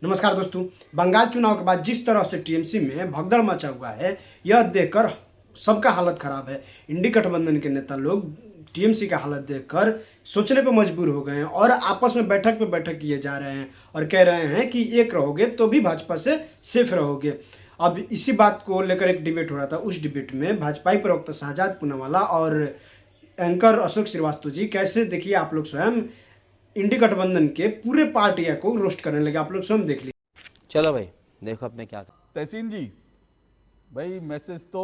नमस्कार दोस्तों। बंगाल चुनाव के बाद जिस तरह से टीएमसी में भगदड़ मचा हुआ है, यह देखकर सबका हालत खराब है। इंडी गठबंधन के नेता लोग टीएमसी का हालत देखकर सोचने पर मजबूर हो गए हैं और आपस में बैठक पे बैठक किए जा रहे हैं और कह रहे हैं कि एक रहोगे तो भी भाजपा से सेफ रहोगे। अब इसी बात को लेकर एक डिबेट हो रहा था। उस डिबेट में भाजपाई प्रवक्ता शाहजाद पूनावाला और एंकर अशोक श्रीवास्तव जी, कैसे देखिए आप लोग स्वयं इंडी गठबंधन के पूरे पार्टियां को रोस्ट करने लगे। आप लोग स्वयं देख लीजिए। चलो भाई देखो अब मैं क्या तहसीन जी, भाई मैसेज तो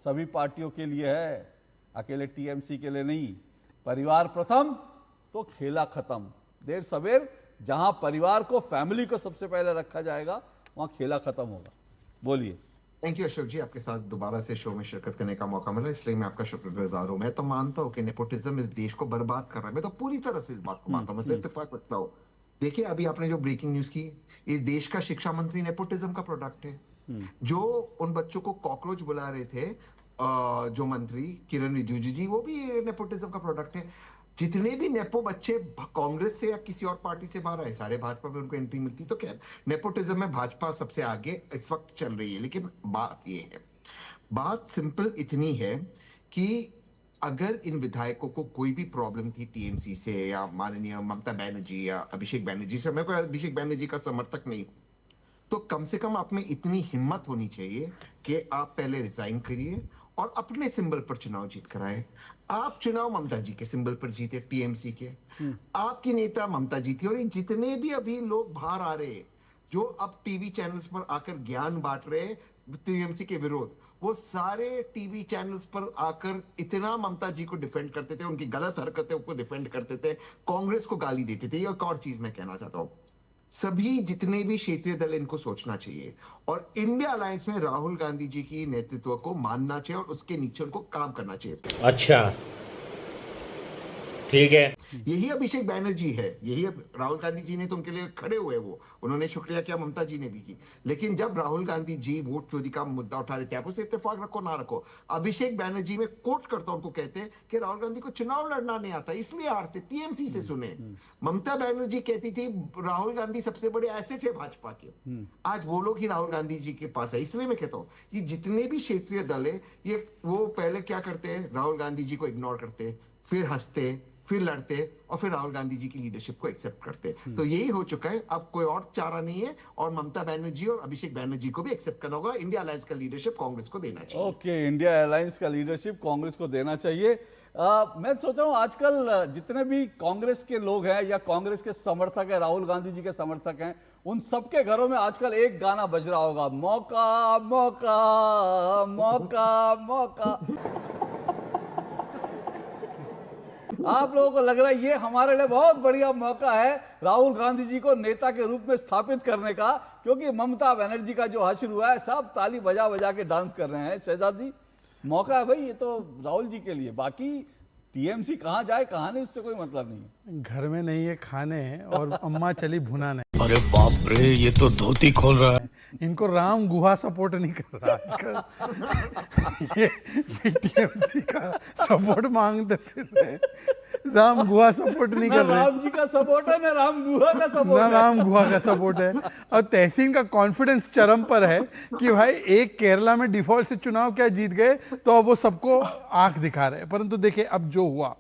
सभी पार्टियों के लिए है, अकेले टीएमसी के लिए नहीं। परिवार प्रथम तो खेला खत्म। देर सवेर जहां परिवार को, फैमिली को सबसे पहले रखा जाएगा, वहां खेला खत्म होगा। बोलिए। थैंक यू अशोक जी, आपके साथ दोबारा से शो में शिरकत करने का मौका मिला, इसलिए मैं आपका शुक्रगुजार हूं। मैं तो मानता हूं कि नेपोटिज्म इस देश को बर्बाद कर रहा है। मैं तो पूरी तरह से इस बात को मानता हूं, मैं तो इत्तेफाक रखता हूं। देखिए, अभी आपने जो ब्रेकिंग न्यूज की, इस देश का शिक्षा मंत्री नेपोटिज्म का प्रोडक्ट है। जो उन बच्चों को कॉकरोच बुला रहे थे, जो मंत्री किरण रिजिजू जी, वो भी नेपोटिज्म का प्रोडक्ट है। जितने भी नेपो बच्चे कांग्रेस से या किसी और पार्टी से बाहर आए, सारे भाजपा में उनको एंट्री मिलती। तो क्या नेपोटिज्म में भाजपा सबसे आगे इस वक्त चल रही है। लेकिन बात ये है, बात सिंपल इतनी है कि अगर इन विधायकों को कोई भी प्रॉब्लम थी टीएमसी से, या माननीय ममता बनर्जी या अभिषेक बनर्जी से, मैं कोई अभिषेक बनर्जी का समर्थक नहीं हूं, तो कम से कम आप में इतनी हिम्मत होनी चाहिए कि आप पहले रिजाइन करिए और अपने सिंबल पर चुनाव जीत कराए। आप चुनाव ममता जी के सिंबल पर जीते, टीएमसी के। आपकी नेता ममता जी थी, और ये जितने भी अभी लोग बाहर आ रहे हैं, जो अब टीवी चैनल्स पर आकर ज्ञान बांट रहे टीएमसी के विरोध, वो सारे टीवी चैनल्स पर आकर इतना ममता जी को डिफेंड करते थे, उनकी गलत हरकतें को डिफेंड करते थे, कांग्रेस को गाली देते थे। एक और चीज मैं कहना चाहता हूं, सभी जितने भी क्षेत्रीय दल, इनको सोचना चाहिए और इंडिया अलायंस में राहुल गांधी जी की नेतृत्व को मानना चाहिए और उसके नीचे उनको काम करना चाहिए। अच्छा, ठीक है। यही अभिषेक बैनर्जी है, यही राहुल गांधी जी ने तो उनके लिए खड़े हुए, वो उन्होंने शुक्रिया किया, ममता जी ने भी की। लेकिन जब राहुल गांधी जी वोट चोरी का मुद्दा उठा रहे थे, आप उसे इत्तेफाक रखो ना रखो, अभिषेक बैनर्जी में कोट करता हूं, उनको कहते हैं कि राहुल गांधी को चुनाव लड़ना नहीं आता, इसलिए हारते। टीएमसी से सुने, ममता बनर्जी कहती थी राहुल गांधी सबसे बड़े एसेट है भाजपा के। आज वो लोग ही राहुल गांधी जी के पास है। इसलिए मैं कहता हूं, ये जितने भी क्षेत्रीय दल है, ये वो पहले क्या करते हैं, राहुल गांधी जी को इग्नोर करते, फिर हंसते, फिर लड़ते, और फिर राहुल गांधी जी की लीडरशिप को एक्सेप्ट करते। तो यही हो चुका है, अब कोई और चारा नहीं है, और ममता बनर्जी और अभिषेक बैनर्जी को भी एक्सेप्ट करना होगा। इंडिया अलायंस का लीडरशिप कांग्रेस को देना चाहिए। ओके, इंडिया अलायंस का लीडरशिप कांग्रेस को देना चाहिए। मैं सोच रहा हूँ आजकल जितने भी कांग्रेस के लोग हैं या कांग्रेस के समर्थक हैं, राहुल गांधी जी के समर्थक हैं, उन सबके घरों में आजकल एक गाना बज रहा होगा, मौका मौका मौका मौका। आप लोगों को लग रहा है ये हमारे लिए बहुत बढ़िया मौका है राहुल गांधी जी को नेता के रूप में स्थापित करने का, क्योंकि ममता बनर्जी का जो हश्र हुआ है, सब ताली बजा बजा के डांस कर रहे हैं। शहजाद जी, मौका है भाई ये तो राहुल जी के लिए। बाकी टीएमसी कहां जाए कहां नहीं, इससे कोई मतलब नहीं है। घर में नहीं है खाने, और अम्मा चली भुना नहीं। अरे बाप रे, ये तो धोती खोल रहा है। इनको राम गुहा सपोर्ट नहीं कर रहा आजकल। ये टीएमसी का सपोर्ट मांगते फिर रहे, राम गुहा सपोर्ट नहीं कर रहे। राम जी का सपोर्ट है ना राम गुहा का सपोर्ट ना है। राम गुहा का सपोर्ट है। और तहसीन का कॉन्फिडेंस चरम पर है कि भाई एक केरला में डिफॉल्ट से चुनाव क्या जीत गए, तो अब वो सबको आंख दिखा रहे हैं। परंतु देखिए अब जो हुआ,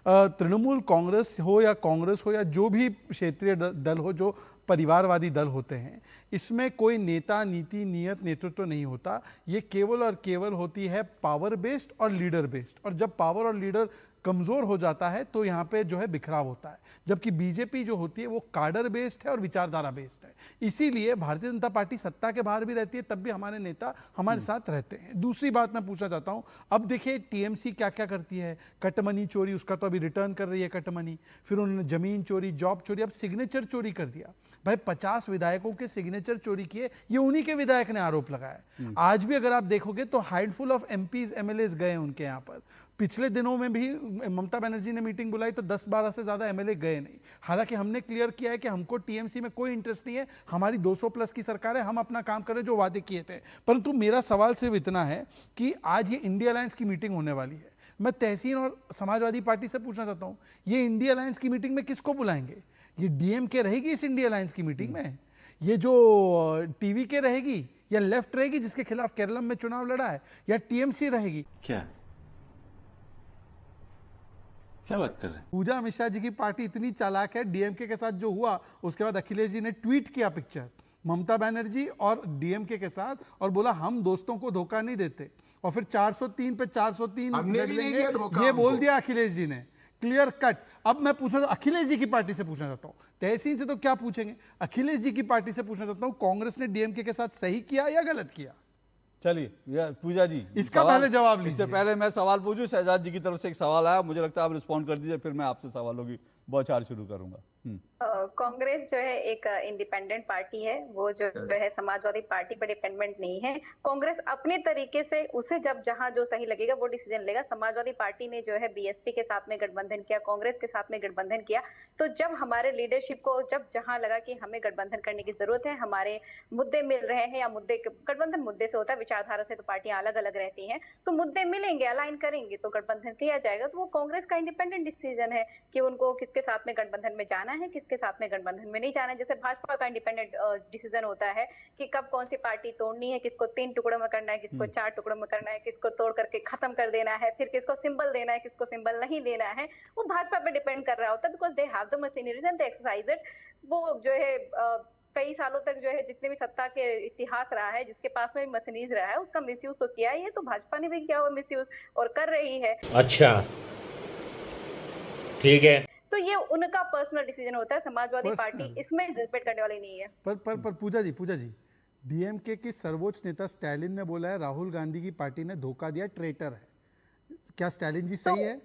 तृणमूल कांग्रेस हो या जो भी क्षेत्रीय दल हो, जो परिवारवादी दल होते हैं, इसमें कोई नेता, नीति, नियत, नेतृत्व नहीं होता। ये केवल और केवल होती है पावर बेस्ड और लीडर बेस्ड। और जब पावर और लीडर कमज़ोर हो जाता है तो यहाँ पे जो है बिखराव होता है। जबकि बीजेपी जो होती है वो काडर बेस्ड है और विचारधारा बेस्ड है। इसीलिए भारतीय जनता पार्टी सत्ता के बाहर भी रहती है, तब भी हमारे नेता हमारे साथ रहते हैं। दूसरी बात मैं पूछना चाहता हूँ, अब देखिए टीएमसी क्या क्या करती है। कटमनी चोरी, उसका तो अभी रिटर्न कर रही है कटमनी। फिर उन्होंने जमीन चोरी, जॉब चोरी, अब सिग्नेचर चोरी कर दिया। भाई 50 विधायकों के सिग्नेचर चोरी किए, ये उन्हीं के विधायक ने आरोप लगाया। आज भी अगर आप देखोगे तो हैंडफुल ऑफ एमपीज एमएलएस गए उनके यहाँ पर। पिछले दिनों में भी ममता बनर्जी ने मीटिंग बुलाई तो 10-12 से ज्यादा एमएलए गए नहीं। हालांकि हमने क्लियर किया है कि हमको टीएमसी में कोई इंटरेस्ट नहीं है, हमारी 200 प्लस की सरकार है, हम अपना काम कर रहे हैं जो वादे किए थे। परंतु मेरा सवाल सिर्फ इतना है कि आज ये इंडिया अलायंस की मीटिंग होने वाली है। मैं तहसीन और समाजवादी पार्टी से पूछना चाहता हूँ, ये इंडिया अलायंस की मीटिंग में किसको बुलाएंगे? ये डीएमके रहेगी इस इंडिया अलायंस की मीटिंग में? ये जो टीवी के रहेगी या लेफ्ट रहेगी जिसके खिलाफ केरलम में चुनाव लड़ा है, या टीएमसी रहेगी? क्या क्या बात कर रहे हैं? पूजा मिश्रा जी की पार्टी इतनी चालाक है, डीएमके के साथ जो हुआ उसके बाद अखिलेश जी ने ट्वीट किया पिक्चर ममता बनर्जी और डीएमके के साथ, और बोला हम दोस्तों को धोखा नहीं देते, और फिर 403 पे 403 हमने लड़ भी नहीं लेंगे, दिया धोखा ये बोल हमको। दिया अखिलेश जी ने, क्लियर कट। अब मैं पूछना अखिलेश जी की पार्टी से पूछना चाहता हूँ, तहसीन से तो क्या पूछेंगे, अखिलेश जी की पार्टी से पूछना चाहता हूँ, कांग्रेस ने डीएमके के साथ सही किया या गलत किया? चलिए पूजा जी, इसका पहले जवाब लीजिए। इससे पहले मैं सवाल पूछूं, शहजाद जी की तरफ से एक सवाल आया, मुझे लगता है आप रिस्पॉन्ड कर दीजिए, फिर मैं आपसे सवालों की बौछार शुरू करूंगा। कांग्रेस जो है एक इंडिपेंडेंट पार्टी है, वो जो है समाजवादी पार्टी पर डिपेंडेंट नहीं है। कांग्रेस अपने तरीके से उसे जब जहां जो सही लगेगा वो डिसीजन लेगा। समाजवादी पार्टी ने जो है बीएसपी के साथ में गठबंधन किया, कांग्रेस के साथ में गठबंधन किया, तो जब हमारे लीडरशिप को जब जहां लगा कि हमें गठबंधन करने की जरूरत है, हमारे मुद्दे मिल रहे हैं, या मुद्दे गठबंधन मुद्दे से होता है, विचारधारा से तो पार्टियां अलग अलग रहती हैं, तो मुद्दे मिलेंगे, अलाइन करेंगे तो गठबंधन किया जाएगा। तो वो कांग्रेस का इंडिपेंडेंट डिसीजन है कि उनको किसके साथ में गठबंधन में जाना है, किसके साथ में गठबंधन में नहीं जाना है। जैसे भाजपा का इंडिपेंडेंट डिसीजन होता है कि कब कौन सी पार्टी तोड़नी है, किसको 3 टुकड़ों में करना है, किसको 4 टुकड़ों में करना है, किसको तोड़ करके खत्म कर देना है, फिर किसको सिंबल देना है, किसको सिंबल नहीं देना है, वो भाजपा पे डिपेंड कर रहा होता है, because they have the machineries and they exercise it. वो जो है कई सालों तक जो है जितने भी सत्ता के इतिहास रहा है, जिसके पास में भी मशीनरीज रहा है, उसका मिसयूज तो किया ही है, तो भाजपा ने भी किया हुआ मिसयूज और कर रही है। अच्छा ठीक है। तो ये उनका पर्सनल डिसीजन होता है, समाजवादी Personal। पार्टी इसमें डिबेट करने वाली नहीं है। पर पूजा जी, डीएमके की सर्वोच्च नेता स्टालिन ने बोला है राहुल गांधी की पार्टी ने धोखा दिया, ट्रेटर है। क्या स्टालिन जी सही है?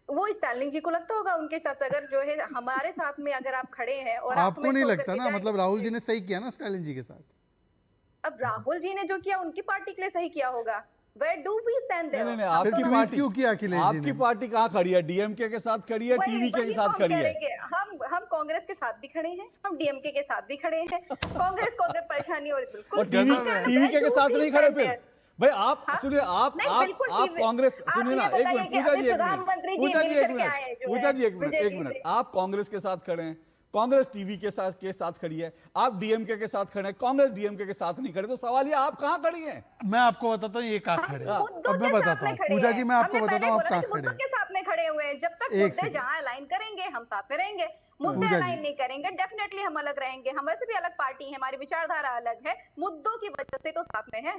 वो स्टालिन जी को लगता होगा उनके साथ, अगर जो है हमारे साथ में अगर आप खड़े हैं और आपको नहीं लगता ना? मतलब राहुल जी ने सही किया ना स्टालिन जी के साथ? अब राहुल जी ने जो किया उनकी पार्टी के लिए सही किया होगा। Where do we stand there? नहीं, फिर आपकी ट्वीट पार्टी क्यों किया अखिलेश जी आपकी ने? पार्टी कहाँ खड़ी है? डीएमके के साथ खड़ी है, टीवी के साथ हम खड़ी है? करेंगे। हम कांग्रेस के साथ भी खड़े हैं, हम डीएमके के साथ भी खड़े हैं। कांग्रेस को अगर परेशानी हो रही बिल्कुल और टीवी के साथ नहीं खड़े फिर? भाई आप सुनिए, आप कांग्रेस, सुनिए ना, एक मिनट पूजा जी, एक मिनट, आप कांग्रेस के साथ खड़े हैं, कांग्रेस टीवी के साथ खड़ी है, आप डीएमके के साथ खड़े हैं, कांग्रेस डीएमके के साथ नहीं खड़े, तो सवाल ये आप कहाँ खड़ी हैं? मैं आपको बताता हूँ ये कहाँ खड़े हैं। अब मैं बताता हूँ पूजा जी, मैं आपको बताता हूँ आप कहाँ खड़े हैं। के साथ में खड़े हुए हैं। जब तक एक मुद्दे सेकंड। जहाँ अलाइन करेंगे हम साथ में रहेंगे, मुद्दे पूजा जी। अलाइन नहीं करेंगे डेफिनेटली हम अलग रहेंगे। हम वैसे भी अलग पार्टी है, हमारी विचारधारा अलग है, मुद्दों की वजह से तो साथ में है।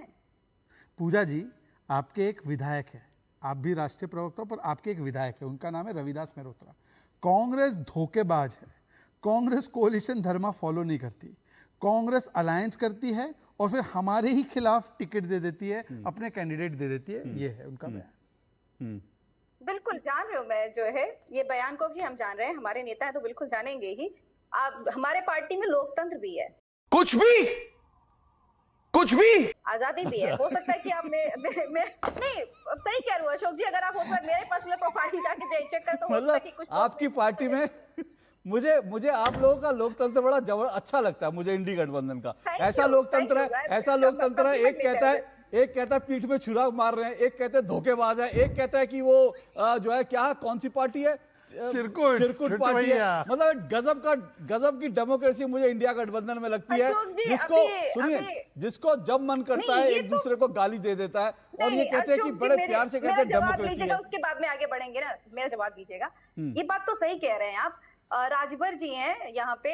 पूजा जी, आपके एक विधायक है, आप भी राष्ट्रीय प्रवक्ता हो, पर आपके एक विधायक है, उनका नाम है रविदास मेहरोत्रा। कांग्रेस धोखेबाज है, कांग्रेस कोalition धर्मा फॉलो नहीं करती, कांग्रेस अलायंस करती है और फिर हमारे ही खिलाफ टिकट दे देती है, अपने कैंडिडेट दे देती है। ये है उनका बयान। बिल्कुल जान रहे हो, मैं जो है ये बयान को भी हम जान रहे हैं, हमारे नेता है तो बिल्कुल जानेंगे ही। आप हमारे पार्टी में लोकतंत्र भी है, कुछ भी आजादी भी है। हो सकता है कि आप नहीं सही कह रहे हो अशोक जी, अगर आप हो सकता है मेरे पर्सनल प्रोफाइल जाके चेक कर तो हो सकता है कि कुछ आपकी पार्टी में मुझे आप लोगों का लोकतंत्र बड़ा अच्छा लगता है, मुझे इंडी गठबंधन का। ऐसा लोकतंत्र है, एक कहता है पीठ में छुरा मार रहे हैं, एक कहते हैं धोखेबाज है, एक कहता है कि वो जो है क्या, कौन सी पार्टी है, चिरकुट पार्टी है। मतलब गजब की डेमोक्रेसी मुझे इंडिया गठबंधन में लगती है, जिसको जब मन करता है एक दूसरे को गाली दे देता है, और ये कहते हैं कि बड़े प्यार से कहते हैं डेमोक्रेसी है। उसके बाद में आगे बढ़ेंगे ना, मेरा जवाब दीजिएगा। ये बात तो सही कह रहे हैं आप। राजभर जी हैं यहाँ पे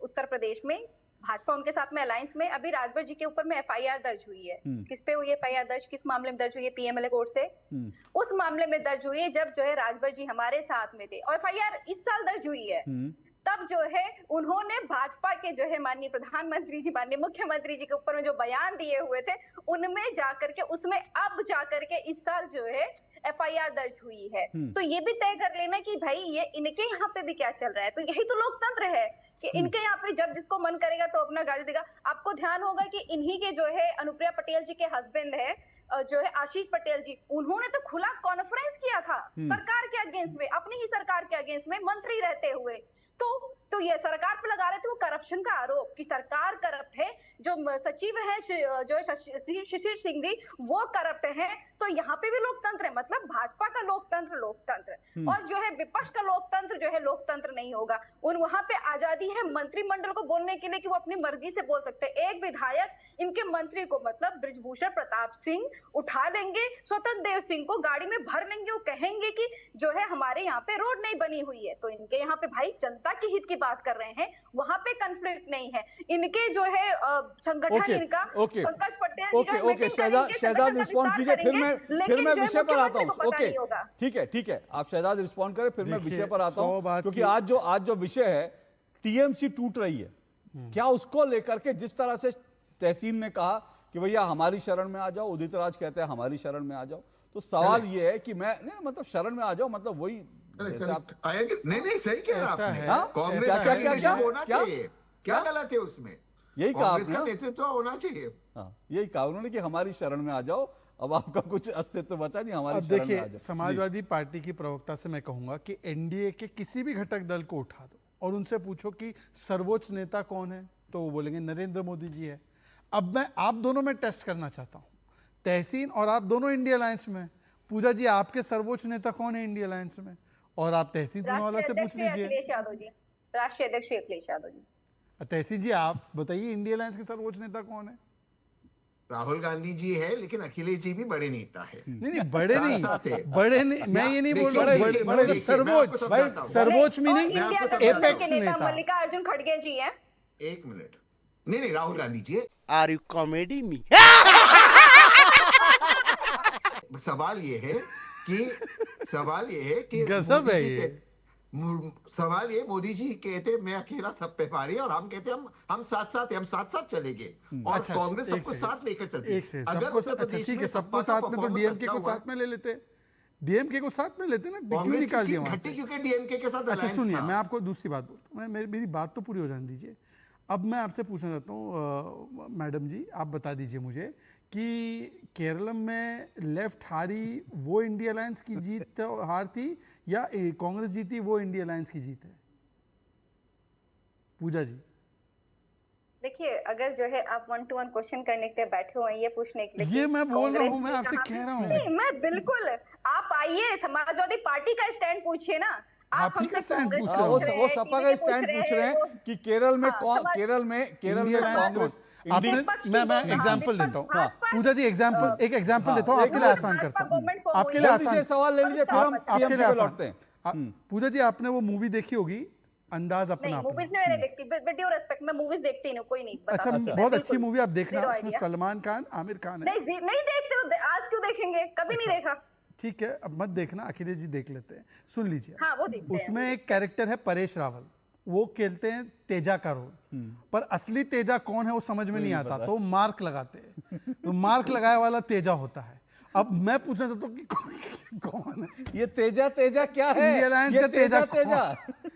उत्तर प्रदेश में, भाजपा उनके साथ में अलायंस में। अभी राजभर जी के ऊपर में एफआईआर दर्ज हुई है। किस पे हुई है एफआईआर दर्ज, किस मामले में दर्ज हुई है? पीएमएलए कोर्ट से उस मामले में दर्ज हुई है जब जो है राजभर जी हमारे साथ में थे, और एफआईआर इस साल दर्ज हुई है। तब जो है उन्होंने भाजपा के जो है माननीय प्रधानमंत्री जी, माननीय मुख्यमंत्री जी के ऊपर में जो बयान दिए हुए थे, उनमें जाकर के, उसमें अब जाकर के इस साल जो है एफआईआर दर्ज हुई है। तो ये भी तय कर लेना कि भाई ये इनके यहाँ पे भी क्या चल रहा है। तो यही तो लोकतंत्र है कि इनके यहाँ पे जब जिसको मन करेगा तो अपना गाली देगा। आपको ध्यान होगा कि इन्हीं के जो है अनुप्रिया पटेल जी के हस्बैंड है जो है आशीष पटेल जी, उन्होंने तो खुला कॉन्फ्रेंस किया था सरकार के अगेंस्ट में, अपनी ही सरकार के अगेंस्ट में मंत्री रहते हुए। तो ये सरकार पे लगा रहे थे वो करप्शन का आरोप कि सरकार करप्ट है, जो सचिव हैं जो है शिशिर सिंह जी, वो करप्ट हैं, तो यहाँ पे भी लोकतंत्र है। मतलब भाजपा का लोकतंत्र और जो है विपक्ष का लोकतंत्र जो है लोकतंत्र नहीं होगा। उन वहां पे आजादी है मंत्रिमंडल को बोलने के लिए कि वो अपनी मर्जी से बोल सकते हैं। एक विधायक इनके मंत्री को मतलब बृजभूषण प्रताप सिंह उठा देंगे, स्वतंत्र देव सिंह को गाड़ी में भर लेंगे, वो कहेंगे कि जो है हमारे यहाँ पे रोड नहीं बनी हुई है। तो इनके यहाँ पे भाई जनता के हित की बात कर रहे हैं, वहां पे कन्फ्लिक्ट नहीं है। इनके जो है संगठन इनका पंकज पटेल शहजाद रिस्पॉन्ड कीजिए, फिर मैं विषय पर आता हूँ। ओके ठीक है आप शहजाद रिस्पॉन्ड करें, फिर मैं विषय पर आता हूँ, क्योंकि आज जो विषय है टीएमसी टूट रही है, क्या उसको लेकर के जिस तरह से तहसीन ने कहा कि भैया हमारी शरण में आ जाओ, उदित राज कहते हैं हमारी शरण में आ जाओ, तो सवाल ये है कि मैं नहीं मतलब शरण में आ जाओ मतलब वही नहीं सही कह रहा आपने। कांग्रेस का लीडरशिप होना चाहिए, क्या गलत है उसमें? यही कहा कांग्रेस का नेतृत्व होना चाहिए। यही कहा उन्होंने कि हमारी शरण में आ जाओ, अब आपका कुछ अस्तित्व बचा नहीं, हमारी शरण में आ जाओ। समाजवादी पार्टी की प्रवक्ता से मैं कहूंगा कि एनडीए के किसी भी घटक दल को उठा दो और उनसे पूछो कि सर्वोच्च नेता कौन है, तो वो बोलेंगे नरेंद्र मोदी जी है। अब मैं आप दोनों में टेस्ट करना चाहता हूं, तहसीन और आप दोनों इंडिया अलायंस में, पूजा जी आपके सर्वोच्च नेता कौन है इंडिया अलायंस में, और आप तहसीन पूनावाला से पूछ लीजिए। राष्ट्रीय अध्यक्ष अखिलेश यादव जी। तहसीन जी आप बताइए इंडिया अलायंस के सर्वोच्च नेता कौन है? राहुल गांधी जी है, लेकिन अखिलेश जी भी बड़े नेता है। नहीं बड़े नहीं, मैं ये नहीं बोल रहा हूँ सर्वोच्च मीनिंग एपेक्स नेता। मल्लिकार्जुन खड़गे जी हैं। एक मिनट, नहीं Rahul Gandhi ji. Are you comedy me? सवाल ये है कि गजब है ये। सवाल ये, मोदी जी कहते मैं अकेला सब पे भारी, और हम कहते हम साथ चलेंगे, और कांग्रेस सबको साथ लेकर चलती है। अगर उत्तर प्रदेश में सबको साथ में, तो डीएमके को साथ में ले लेते, डीएमके को साथ में लेते ना, क्यों निकाल दिया वहां से? क्योंकि डीएमके के साथ। अच्छा सुनिए, मैं आपको दूसरी बात बोलता हूँ, मेरी बात तो पूरी हो जाने दीजिए। अब मैं आपसे पूछना चाहता हूँ मैडम जी, आप बता दीजिए मुझे कि केरल में लेफ्ट हारी वो इंडिया अलायंस की जीत हार थी, या कांग्रेस जीती वो इंडिया अलायंस की जीत है? पूजा जी देखिए, अगर जो है आप 1-to-1 क्वेश्चन करने के लिए बैठे हुए हैं, ये पूछने के लिए, ये मैं बोल रहा हूँ, मैं आपसे कह रहा हूँ। नहीं, मैं बिल्कुल, आप आइए समाजवादी पार्टी का स्टैंड पूछिए ना। आप ही का स्टैंड पूछ रहे हो, वो सपा का स्टैंड पूछ रहे हैं कि केरल में कांग्रेस। मैं एग्जांपल देता हूँ पूजा जी, एक एग्जांपल देता हूँ आपके लिए आसान करता हूँ, आपके लिए आसान सवाल ले लीजिए, फिर हम आपके लिए लौटते हैं। पूजा जी आपने वो मूवी देखी होगी अंदाज अपना अपना? मूवीज नहीं देखती, विद ड्यू रिस्पेक्ट, मैं मूवीज देखती नहीं, कोई नहीं। अच्छा, बहुत अच्छी मूवी, आप देखना, उसमें सलमान खान आमिर खान है। नहीं देखते, आज क्यों देखेंगे, कभी नहीं देखा। ठीक है, अब मत देखना, अखिलेश जी देख लेते हैं, सुन लीजिए। हाँ, वो देखते हैं। उसमें एक कैरेक्टर है परेश रावल, वो खेलते हैं तेजा का रोल, पर असली तेजा कौन है वो समझ में नहीं आता, तो मार्क लगाते हैं, तो मार्क लगाया वाला तेजा होता है। अब मैं पूछना चाहता हूँ कि कौन है ये तेजा क्या है? इंडिया अलायंस का तेजा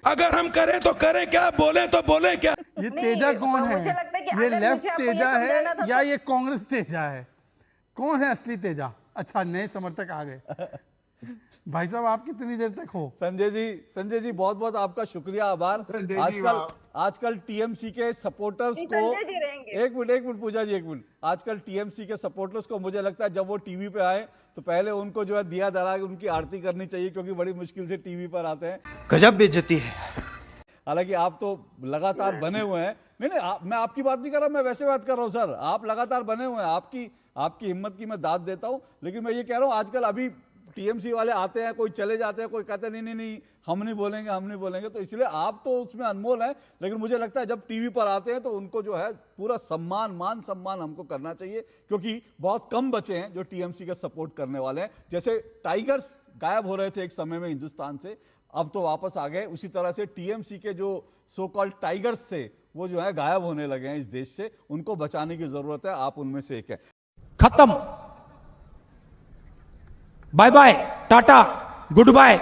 अगर हम करें तो करें क्या, बोले तो बोले क्या? ये तेजा कौन है? ये लेफ्ट तेजा है या ये कांग्रेस तेजा है? कौन है असली तेजा? अच्छा, नए समर्थक आ गए। भाई साहब आप कितनी देर तक हो? संजय जी बहुत बहुत आपका शुक्रिया, आभार। आजकल टीएमसी के सपोर्टर्स को, एक मिनट पूजा जी, एक मिनट। आजकल टीएमसी के सपोर्टर्स को मुझे लगता है जब वो टीवी पे आए तो पहले उनको जो है दिया धरा के उनकी आरती करनी चाहिए, क्योंकि बड़ी मुश्किल से टीवी पर आते हैं। गजब बेइज्जती है। हालांकि आप तो लगातार बने हुए हैं। नहीं, मैं आपकी बात नहीं कर रहा, मैं वैसे बात कर रहा हूं सर। आप लगातार बने हुए हैं, आपकी हिम्मत की मैं दाद देता हूं, लेकिन मैं ये कह रहा हूं आजकल अभी टीएमसी वाले आते हैं, कोई चले जाते हैं, कोई कहते हैं नहीं हम नहीं बोलेंगे, तो इसलिए आप तो उसमें अनमोल है। लेकिन मुझे लगता है जब टीवी पर आते हैं तो उनको जो है पूरा मान सम्मान हमको करना चाहिए, क्योंकि बहुत कम बचे हैं जो टीएमसी का सपोर्ट करने वाले हैं। जैसे टाइगर्स गायब हो रहे थे एक समय में हिंदुस्तान से, अब तो वापस आ गए। उसी तरह से टीएमसी के जो सो कॉल्ड टाइगर्स थे वो जो है गायब होने लगे हैं इस देश से, उनको बचाने की जरूरत है, आप उनमें से एक है। खत्म, bye bye, tata, good bye.